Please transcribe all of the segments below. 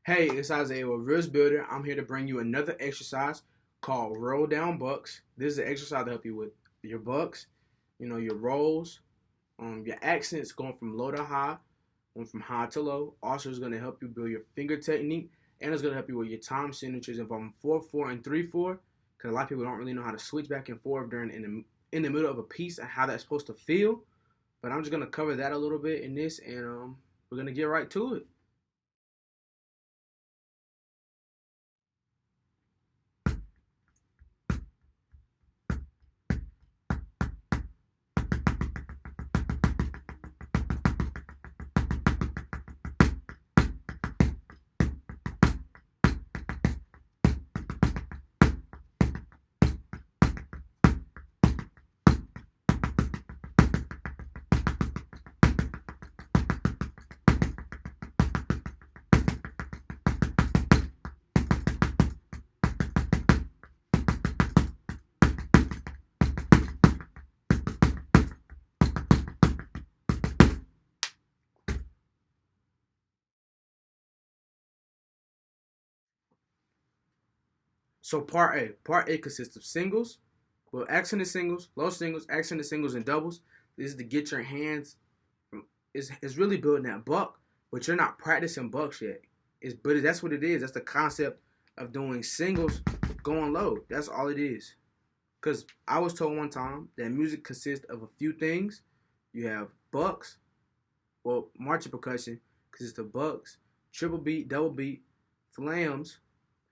Hey, it's Isaiah with WristBuilder. I'm here to bring you another exercise called Roll Down Bucks. This is an exercise to help you with your bucks, your rolls, your accents going from low to high, going from high to low. Also, it's going to help you build your finger technique, and it's going to help you with your time signatures involving 4/4 and 3/4. Because a lot of people don't really know how to switch back and forth during in the middle of a piece and how that's supposed to feel. But I'm just going to cover that a little bit in this, and we're going to get right to it. So part A consists of singles, well, accented singles, low singles, accented singles, and doubles. This is to get your hands. It's really building that buck, but you're not practicing bucks yet. But that's what it is. That's the concept of doing singles, going low. That's all it is. Cause I was told one time that music consists of a few things. You have bucks, well, marching percussion consists of bucks, triple beat, double beat, flams,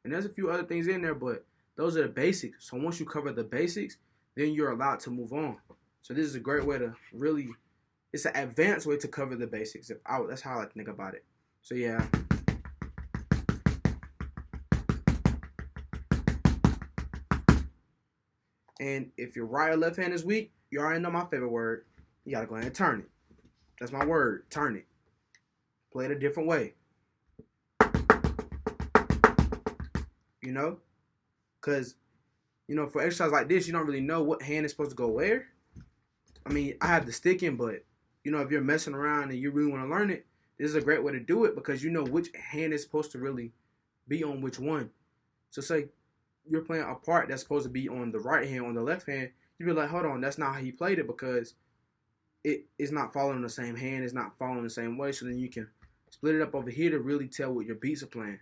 and there's a few other things in there, but those are the basics. So once you cover the basics, then you're allowed to move on. So this is a great way to really, it's an advanced way to cover the basics. That's how I like to think about it. So yeah. And if your right or left hand is weak, you already know my favorite word. You gotta go ahead and turn it. That's my word. Turn it. Play it a different way. You know? Because, for exercise like this, you don't really know what hand is supposed to go where. I mean, I have the sticking, but, if you're messing around and you really want to learn it, this is a great way to do it because you know which hand is supposed to really be on which one. So say you're playing a part that's supposed to be on the right hand, on the left hand, you'd be like, hold on, that's not how he played it because it is not following the same hand, it's not following the same way. So then you can split it up over here to really tell what your beats are playing.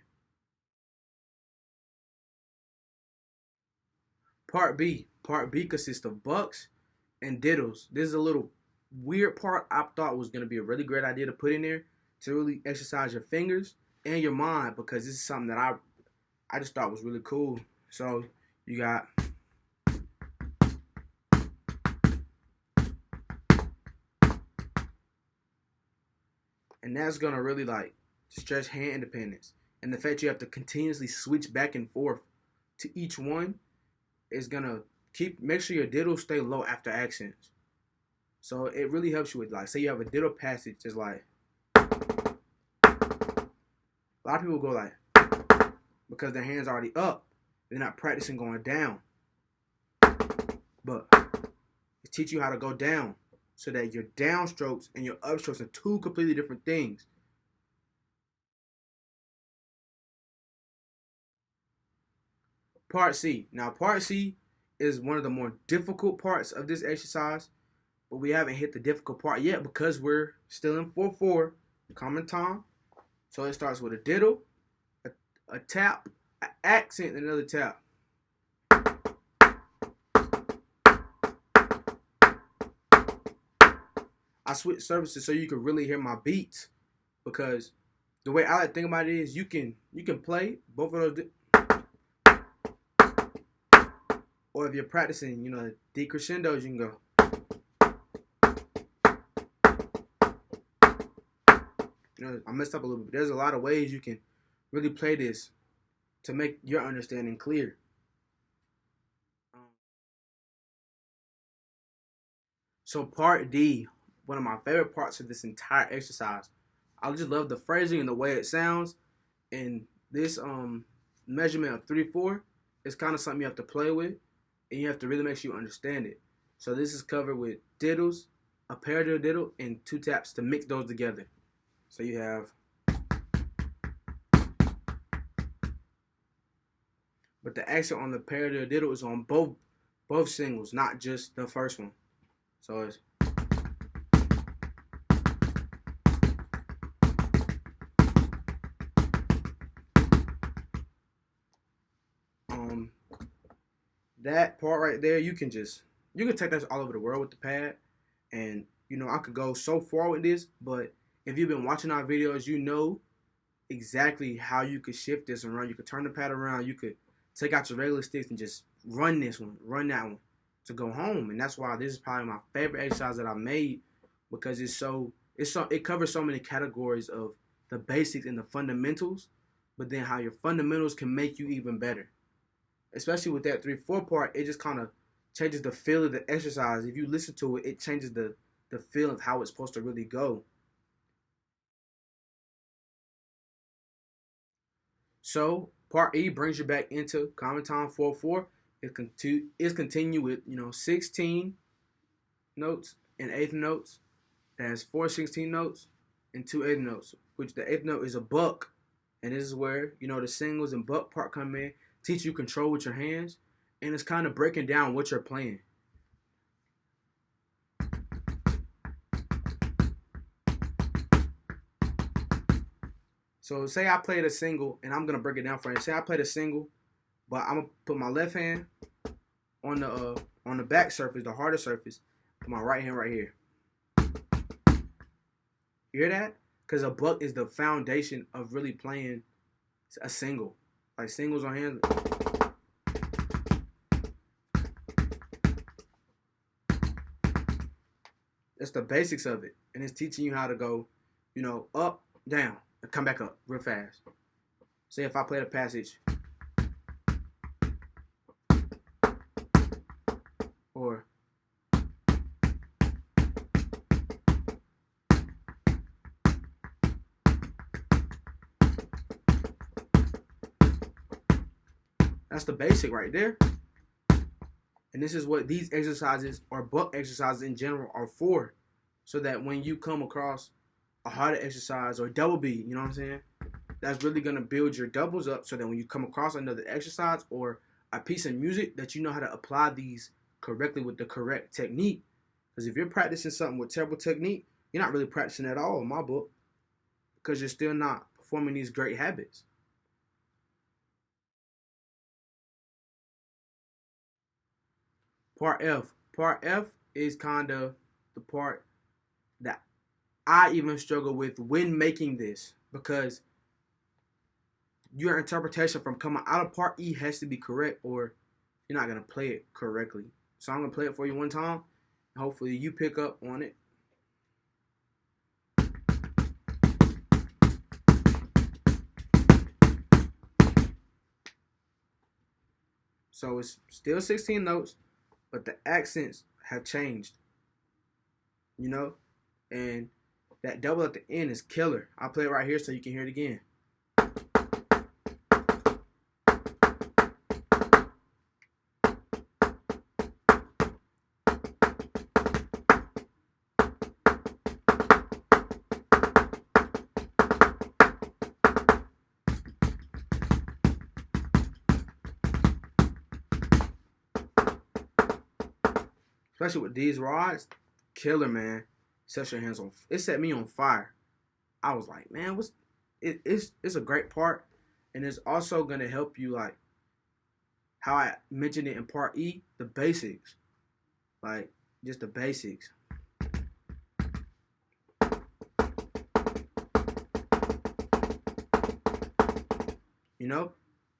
Part B consists of bucks and diddles. This is a little weird part I thought was going to be a really great idea to put in there to really exercise your fingers and your mind because this is something that I just thought was really cool. So you got and that's going to really like stretch hand independence. And the fact you have to continuously switch back and forth to each one is going to make sure your diddles stay low after accents. So it really helps you with, like, say you have a diddle passage, just like, a lot of people go like, because their hand's already up, they're not practicing going down. But it teaches you how to go down so that your downstrokes and your upstrokes are two completely different things. Part C. Now, Part C is one of the more difficult parts of this exercise, but we haven't hit the difficult part yet because we're still in 4/4, common time. So it starts with a diddle, a tap, an accent, and another tap. I switch surfaces so you can really hear my beats because the way I like to think about it is you can play both of those. Or if you're practicing, decrescendos, you can go. I messed up a little bit. There's a lot of ways you can really play this to make your understanding clear. So part D, one of my favorite parts of this entire exercise. I just love the phrasing and the way it sounds. And this measurement of 3/4 is kind of something you have to play with. And you have to really make sure you understand it. So this is covered with diddles, a paradiddle diddle, and two taps to mix those together. So you have but the accent on the paradiddle is on both singles, not just the first one. So it's that part right there. You can take that all over the world with the pad, and I could go so far with this, but if you've been watching our videos, you know exactly how you could shift this around. You could turn the pad around. You could take out your regular sticks and just run this one, run that one to go home. And that's why this is probably my favorite exercise that I made, because it covers so many categories of the basics and the fundamentals, but then how your fundamentals can make you even better. Especially with that 3/4 part, it just kind of changes the feel of the exercise. If you listen to it, it changes the feel of how it's supposed to really go. So part E brings you back into common time 4/4. It's continue with 16 notes and eighth notes. It has 4 16 notes and 2 eighth notes, which the eighth note is a buck, and this is where the singles and buck part come in. Teach you control with your hands, and it's kind of breaking down what you're playing. So say I played a single, and I'm gonna break it down for you. Say I played a single, but I'm gonna put my left hand on the back surface, the harder surface, put my right hand right here. You hear that? Because a buck is the foundation of really playing a single. Like singles on hands. That's the basics of it. And it's teaching you how to go, up, down, and come back up real fast. Say if I play the passage. Or that's the basic right there. And this is what these exercises or buck exercises in general are for. So that when you come across a harder exercise or double B, you know what I'm saying? That's really going to build your doubles up, so that when you come across another exercise or a piece of music, that you know how to apply these correctly with the correct technique. Because if you're practicing something with terrible technique, you're not really practicing at all in my book, because you're still not performing these great habits. Part F. Part F is kind of the part that I even struggle with when making this, because your interpretation from coming out of part E has to be correct, or you're not going to play it correctly. So I'm going to play it for you one time, and hopefully you pick up on it. So it's still 16 notes, but the accents have changed, and that double at the end is killer. I'll play it right here so you can hear it again. Especially with these rods, killer, man. Set your hands on. It set me on fire. I was like, man, it's a great part, and it's also gonna help you, like how I mentioned it in part E, the basics, like just the basics.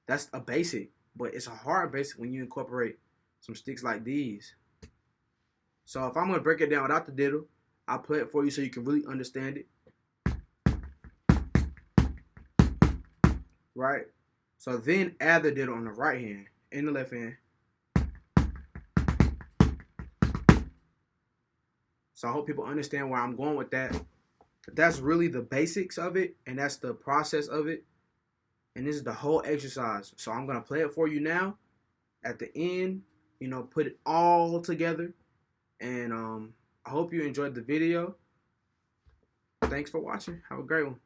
That's a basic, but it's a hard basic when you incorporate some sticks like these. So if I'm going to break it down without the diddle, I'll play it for you so you can really understand it. Right? So then add the diddle on the right hand and the left hand. So I hope people understand where I'm going with that. But that's really the basics of it, and that's the process of it. And this is the whole exercise. So I'm going to play it for you now. At the end, put it all together. And I hope you enjoyed the video. Thanks for watching. Have a great one.